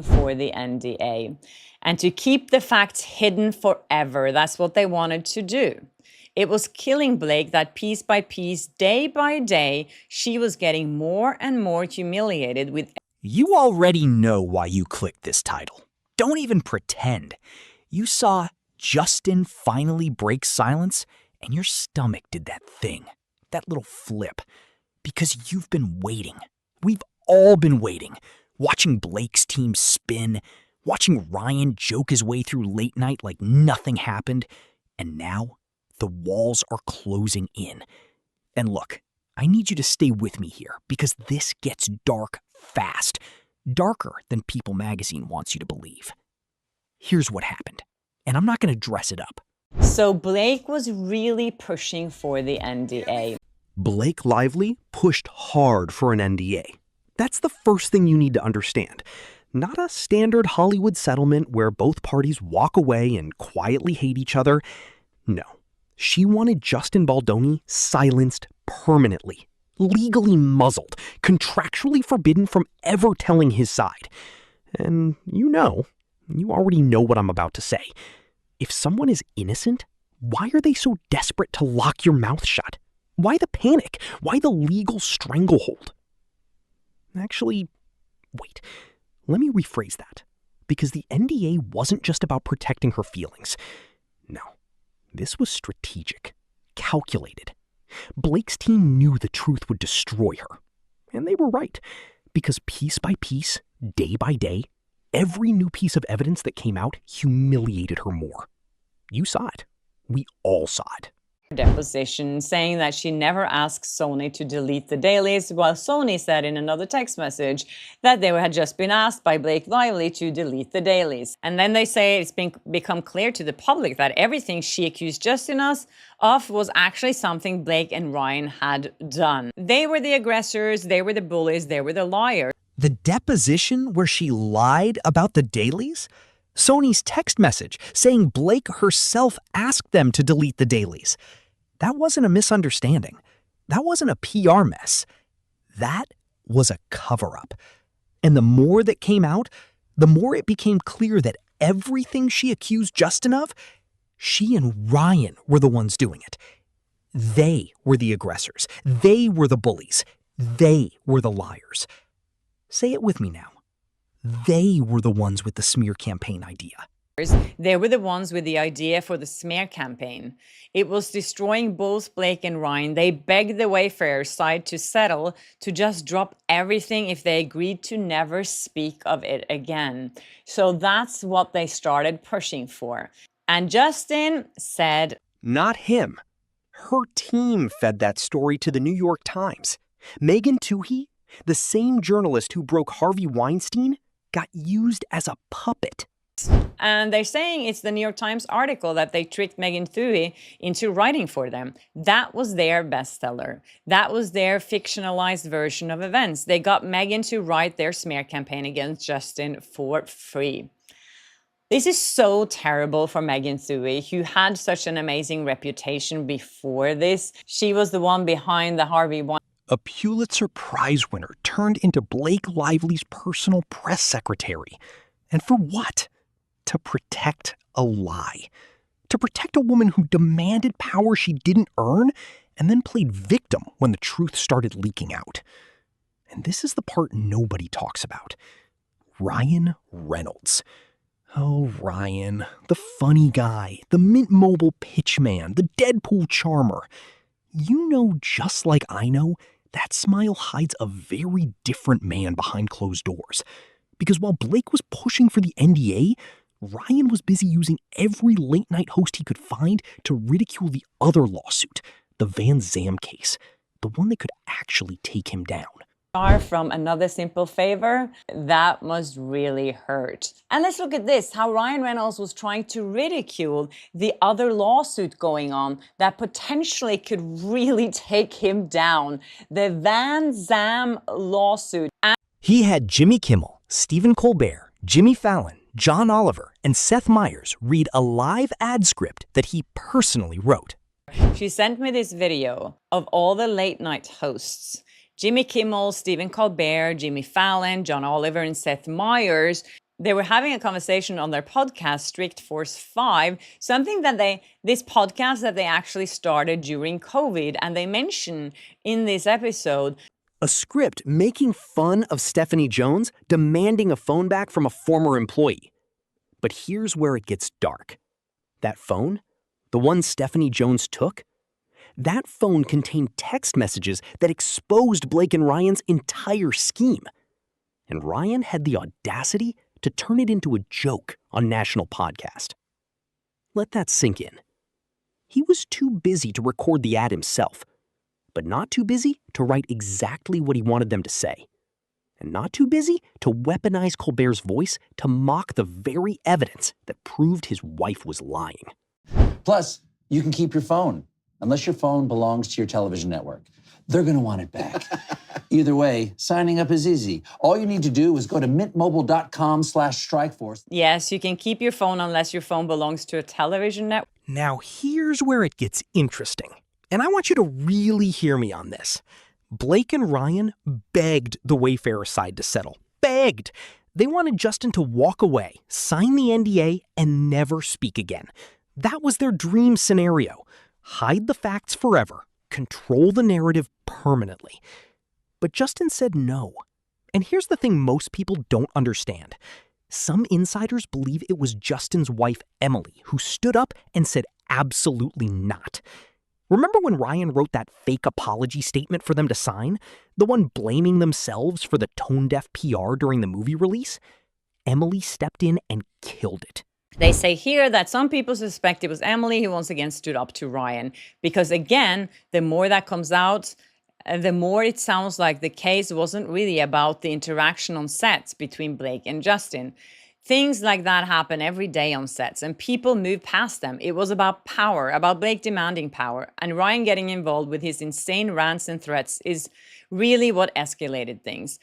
for the NDA and to keep the facts hidden forever. That's what they wanted to do. It was killing Blake that piece by piece, day by day, she was getting more and more humiliated with. You already know why you clicked this title. Don't even pretend. You saw Justin finally break silence, and your stomach did that thing, that little flip, because you've been waiting. We've all been waiting, watching Blake's team spin, watching Ryan joke his way through late night like nothing happened, and now the walls are closing in. And look, I need you to stay with me here because this gets dark fast, darker than People magazine wants you to believe. Here's what happened, and I'm not going to dress it up. So Blake was really pushing for the NDA. Blake Lively pushed hard for an NDA. That's the first thing you need to understand. Not a standard Hollywood settlement where both parties walk away and quietly hate each other. No, she wanted Justin Baldoni silenced permanently, legally muzzled, contractually forbidden from ever telling his side. And you already know what I'm about to say. If someone is innocent, why are they so desperate to lock your mouth shut? Why the panic? Why the legal stranglehold? Actually, wait, let me rephrase that. Because the NDA wasn't just about protecting her feelings. No, this was strategic, calculated. Blake's team knew the truth would destroy her. And they were right. Because piece by piece, day by day, every new piece of evidence that came out humiliated her more. You saw it. We all saw it. Deposition, saying that she never asked Sony to delete the dailies, while Sony said in another text message that they had just been asked by Blake Lively to delete the dailies. And then they say it's become clear to the public that everything she accused Justin of was actually something Blake and Ryan had done. They were the aggressors, they were the bullies, they were the liars. The deposition where she lied about the dailies? Sony's text message saying Blake herself asked them to delete the dailies. That wasn't a misunderstanding. That wasn't a PR mess. That was a cover-up. And the more that came out, the more it became clear that everything she accused Justin of, she and Ryan were the ones doing it. They were the aggressors. They were the bullies. They were the liars. Say it with me now. They were the ones with the smear campaign idea. They were the ones with the idea for the smear campaign. It was destroying both Blake and Ryan. They begged the Wayfarers side to settle, to just drop everything if they agreed to never speak of it again. So that's what they started pushing for. And Justin said, Not him. Her team fed that story to the New York Times. Megan Twohey, the same journalist who broke Harvey Weinstein, got used as a puppet. And they're saying it's the New York Times article that they tricked Megan Twohey into writing for them. That was their bestseller. That was their fictionalized version of events. They got Megan to write their smear campaign against Justin for free. This is so terrible for Megan Twohey, who had such an amazing reputation before this. She was the one behind the Harvey Weinstein. A Pulitzer Prize winner turned into Blake Lively's personal press secretary. And for what? To protect a lie. To protect a woman who demanded power she didn't earn and then played victim when the truth started leaking out. And this is the part nobody talks about. Ryan Reynolds. Oh, Ryan, the funny guy, the Mint Mobile pitchman, the Deadpool charmer. You know, just like I know, that smile hides a very different man behind closed doors. Because while Blake was pushing for the NDA, Ryan was busy using every late-night host he could find to ridicule the other lawsuit, the Van Zam case, the one that could actually take him down. From Another Simple Favor, that must really hurt. And let's look at this, how Ryan Reynolds was trying to ridicule the other lawsuit going on that potentially could really take him down, the Van Zam lawsuit. He had Jimmy Kimmel, Stephen Colbert, Jimmy Fallon, John Oliver, and Seth Meyers read a live ad script that he personally wrote. She sent me this video of all the late night hosts. Jimmy Kimmel, Stephen Colbert, Jimmy Fallon, John Oliver, and Seth Meyers. they were having a conversation on their podcast, Strict Force 5, something that this podcast that they actually started during COVID. And they mention in this episode a script making fun of Stephanie Jones demanding a phone back from a former employee. But here's where it gets dark. That phone, the one Stephanie Jones took, that phone contained text messages that exposed Blake and Ryan's entire scheme. And Ryan had the audacity to turn it into a joke on national podcast. Let that sink in. He was too busy to record the ad himself, but not too busy to write exactly what he wanted them to say, and not too busy to weaponize Colbert's voice to mock the very evidence that proved his wife was lying. Plus, you can keep your phone, unless your phone belongs to your television network. They're going to want it back. Either way, signing up is easy. All you need to do is go to mintmobile.com/strikeforce. yes, you can keep your phone unless your phone belongs to a television network. Now here's where it gets interesting, and I want you to really hear me on this. Blake and Ryan begged the Wayfarer side to settle. Begged! They wanted Justin to walk away, sign the NDA, and never speak again. That was their dream scenario. Hide the facts forever. Control the narrative permanently. But Justin said no. And here's the thing most people don't understand. Some insiders believe it was Justin's wife, Emily, who stood up and said absolutely not. Remember when Ryan wrote that fake apology statement for them to sign? The one blaming themselves for the tone-deaf PR during the movie release? Emily stepped in and killed it. They say here that some people suspect it was Emily who once again stood up to Ryan. Because again, the more that comes out, the more it sounds like the case wasn't really about the interaction on sets between Blake and Justin. Things like that happen every day on sets, and people move past them. It was about power, about Blake demanding power, and Ryan getting involved with his insane rants and threats is really what escalated things.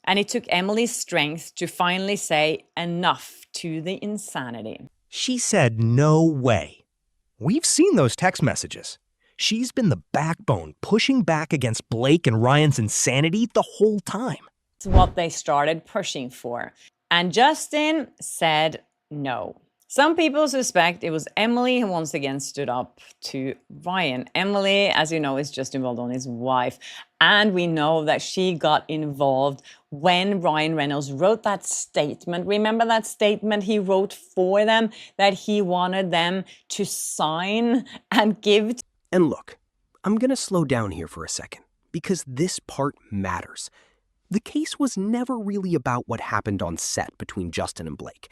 And it took Emily's strength to finally say enough to the insanity. She said, "No way." We've seen those text messages. She's been the backbone pushing back against Blake and Ryan's insanity the whole time. It's what they started pushing for. And Justin said no. Some people suspect it was Emily who once again stood up to Ryan. Emily, as you know, is Justin Baldoni's wife. And we know that she got involved when Ryan Reynolds wrote that statement. Remember that statement he wrote for them that he wanted them to sign and give? And look, I'm going to slow down here for a second, because this part matters. The case was never really about what happened on set between Justin and Blake.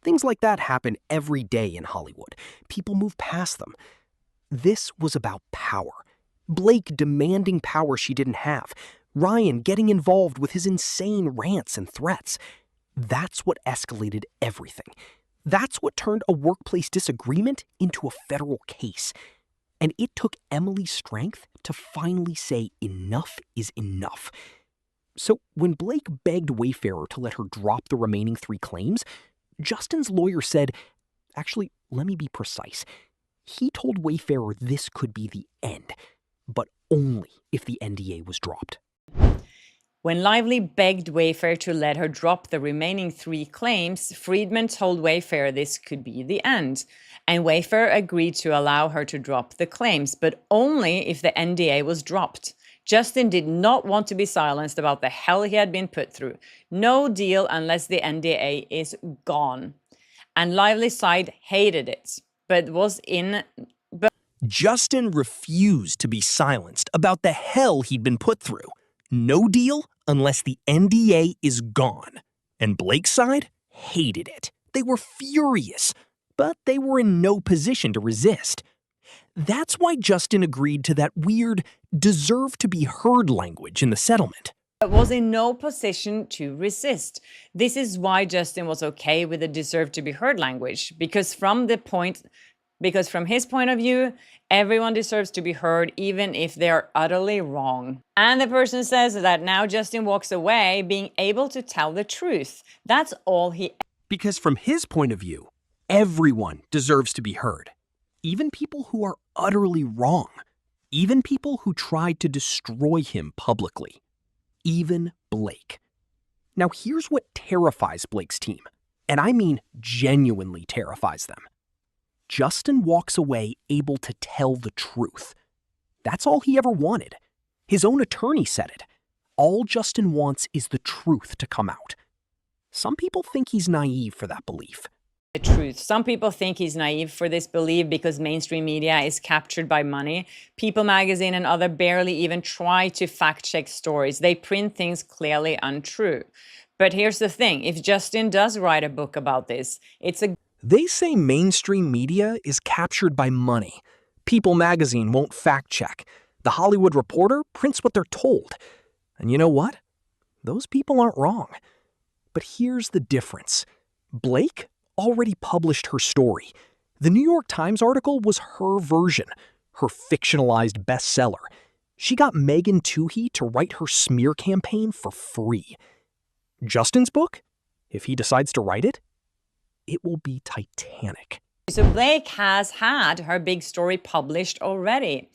Things like that happen every day in Hollywood. People move past them. This was about power. Blake demanding power she didn't have. Ryan getting involved with his insane rants and threats. That's what escalated everything. That's what turned a workplace disagreement into a federal case. And it took Emily's strength to finally say enough is enough. So when Blake begged Wayfarer to let her drop the remaining 3 claims, Justin's lawyer said, actually, let me be precise. He told Wayfarer this could be the end, but only if the NDA was dropped. When Lively begged Wayfarer to let her drop the remaining 3 claims, Friedman told Wayfarer this could be the end. And Wayfarer agreed to allow her to drop the claims, but only if the NDA was dropped. Justin did not want to be silenced about the hell he had been put through. No deal unless the NDA is gone. And Lively's side hated it, but Justin refused to be silenced about the hell he'd been put through. No deal unless the NDA is gone. And Blake's side hated it. They were furious, but they were in no position to resist. That's why Justin agreed to that weird deserve to be heard language in the settlement. Was in no position to resist. This is why Justin was okay with the deserve to be heard language, because from his point of view, everyone deserves to be heard even if they're utterly wrong. And the person says that now Justin walks away being able to tell the truth. That's all he... Because from his point of view, everyone deserves to be heard. Even people who are utterly wrong. Even people who tried to destroy him publicly. Even Blake. Now here's what terrifies Blake's team. And I mean genuinely terrifies them. Justin walks away able to tell the truth. That's all he ever wanted. His own attorney said it. All Justin wants is the truth to come out. Some people think he's naive for that belief. The truth. Some people think he's naive for this belief because mainstream media is captured by money. People magazine and other barely even try to fact check stories. They print things clearly untrue. But here's the thing, if Justin does write a book about this, They say mainstream media is captured by money. People magazine won't fact check. The Hollywood Reporter prints what they're told. And you know what? Those people aren't wrong. But here's the difference. Blake already published her story. The New York Times article was her version, her fictionalized bestseller. She got Megan Twohey to write her smear campaign for free. Justin's book, if he decides to write it, it will be titanic. So Blake has had her big story published already.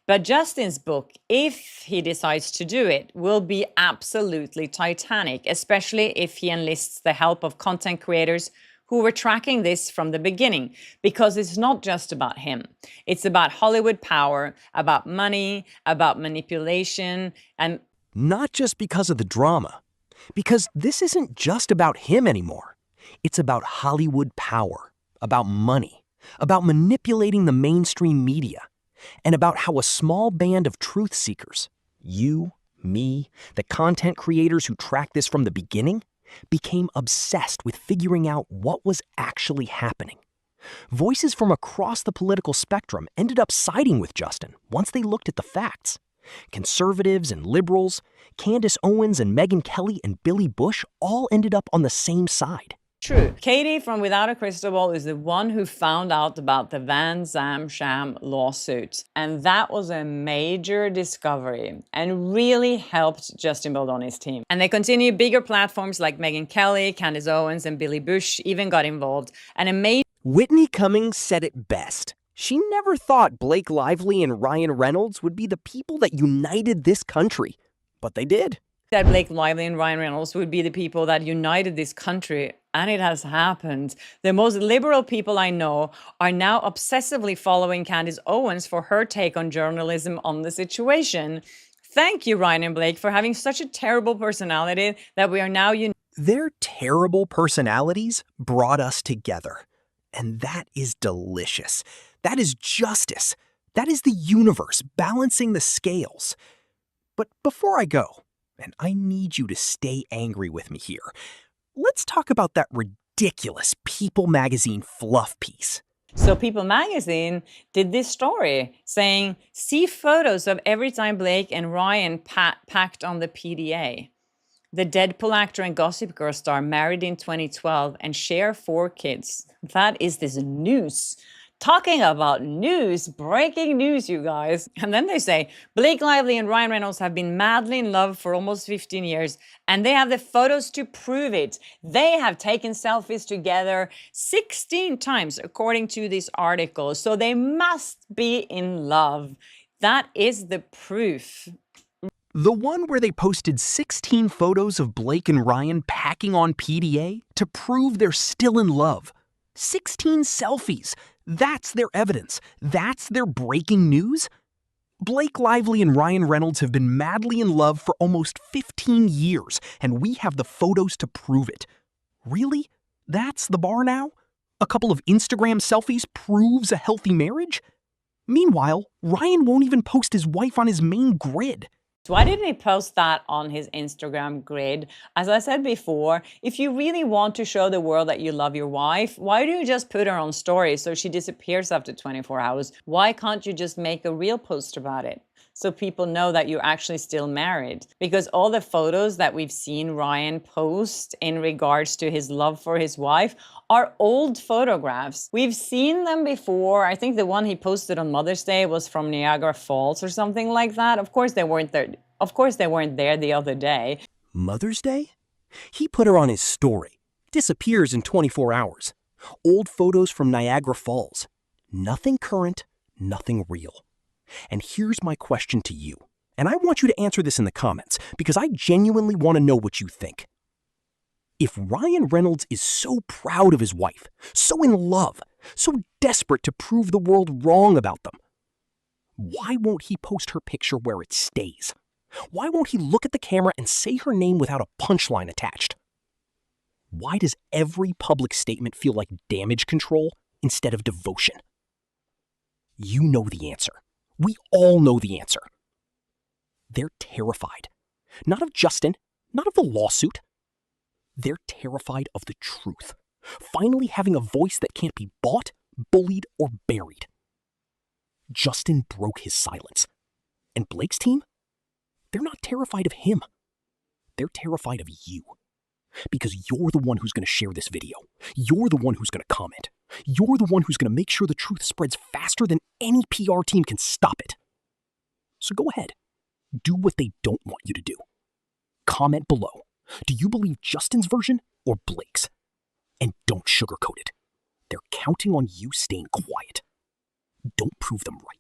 But Justin's book, if he decides to do it, will be absolutely titanic, especially if he enlists the help of content creators who were tracking this from the beginning, because it's not just about him. It's about Hollywood power, about money, about manipulation, and not just because of the drama, because this isn't just about him anymore. It's about Hollywood power, about money, about manipulating the mainstream media, and about how a small band of truth seekers, you, me, the content creators who tracked this from the beginning, became obsessed with figuring out what was actually happening. Voices from across the political spectrum ended up siding with Justin once they looked at the facts. Conservatives and liberals, Candace Owens and Megyn Kelly and Billy Bush all ended up on the same side. true. Katie from Without a Crystal Ball is the one who found out about the Van Zam Sham lawsuit. And that was a major discovery and really helped Justin Baldoni's team. And they continue. Bigger platforms like Megyn Kelly, Candace Owens, and Billy Bush even got involved. And a major Whitney Cummings said it best. She never thought Blake Lively and Ryan Reynolds would be the people that united this country. But they did. that Blake Lively and Ryan Reynolds would be the people that united this country, and it has happened. The most liberal people I know are now obsessively following Candace Owens for her take on journalism on the situation. Thank you, Ryan and Blake, for having such a terrible personality that we are now Their terrible personalities brought us together. And that is delicious. That is justice. That is the universe balancing the scales. But before I go, and I need you to stay angry with me here, let's talk about that ridiculous People magazine fluff piece. So People magazine did this story saying, see photos of every time Blake and Ryan packed on the PDA. The Deadpool actor and Gossip Girl star married in 2012 and share 4 kids. That is this news. Talking about news, breaking news, you guys. And then they say, Blake Lively and Ryan Reynolds have been madly in love for almost 15 years, and they have the photos to prove it. They have taken selfies together 16 times, according to this article. So they must be in love. That is the proof. The one where they posted 16 photos of Blake and Ryan packing on PDA to prove they're still in love. 16 selfies. That's their evidence. That's their breaking news. Blake Lively and Ryan Reynolds have been madly in love for almost 15 years, and we have the photos to prove it. Really? That's the bar now? A couple of Instagram selfies proves a healthy marriage? Meanwhile, Ryan won't even post his wife on his main grid. Why didn't he post that on his Instagram grid? As I said before, if you really want to show the world that you love your wife, why do you just put her on stories so she disappears after 24 hours? Why can't you just make a real post about it so people know that you're actually still married? Because all the photos that we've seen Ryan post in regards to his love for his wife are old photographs. We've seen them before. I think the one he posted on Mother's Day was from Niagara Falls or something like that. Of course they weren't there. Of course they weren't there the other day. Mother's Day? He put her on his story. Disappears in 24 hours. Old photos from Niagara Falls. Nothing current, nothing real. And here's my question to you. And I want you to answer this in the comments because I genuinely want to know what you think. If Ryan Reynolds is so proud of his wife, so in love, so desperate to prove the world wrong about them, why won't he post her picture where it stays? Why won't he look at the camera and say her name without a punchline attached? Why does every public statement feel like damage control instead of devotion? You know the answer. We all know the answer. They're terrified. Not of Justin, not of the lawsuit. They're terrified of the truth. Finally having a voice that can't be bought, bullied, or buried. Justin broke his silence. And Blake's team? They're not terrified of him. They're terrified of you. Because you're the one who's going to share this video. You're the one who's going to comment. You're the one who's going to make sure the truth spreads faster than any PR team can stop it. So go ahead. Do what they don't want you to do. Comment below. Do you believe Justin's version or Blake's? And don't sugarcoat it. They're counting on you staying quiet. Don't prove them right.